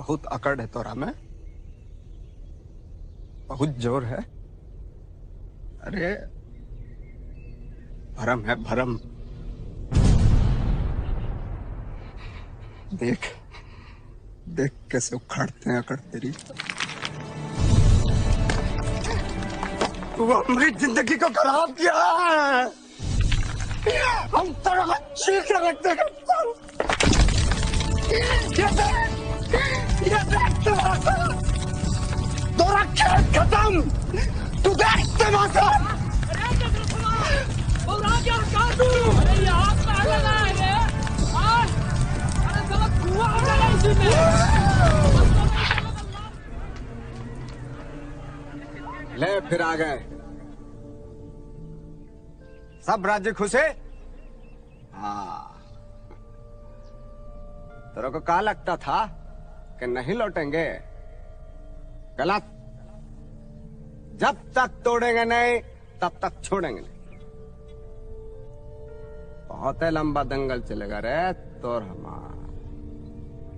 बहुत अकड़ है तोरा में, बहुत जोर है। अरे भरम है भरम। देख देख कैसे उखाड़ते हैं अकड़ तेरी। तू हमारी जिंदगी को खराब किया है। हम तरह चीख रखते हैं। ये देख तोरा खेत खत्म। तू देख तमाशा। अरे यहाँ पे लगा है। अरे साला कुआं हो गया इसी में। ले फिर आ गए सब राज्य खुश है। हाँ, तेरे को क्या लगता था कि नहीं लौटेंगे? गलत। जब तक तोड़ेंगे नहीं तब तक छोड़ेंगे नहीं। बहुत लंबा दंगल चलेगा रे तोर हमारा।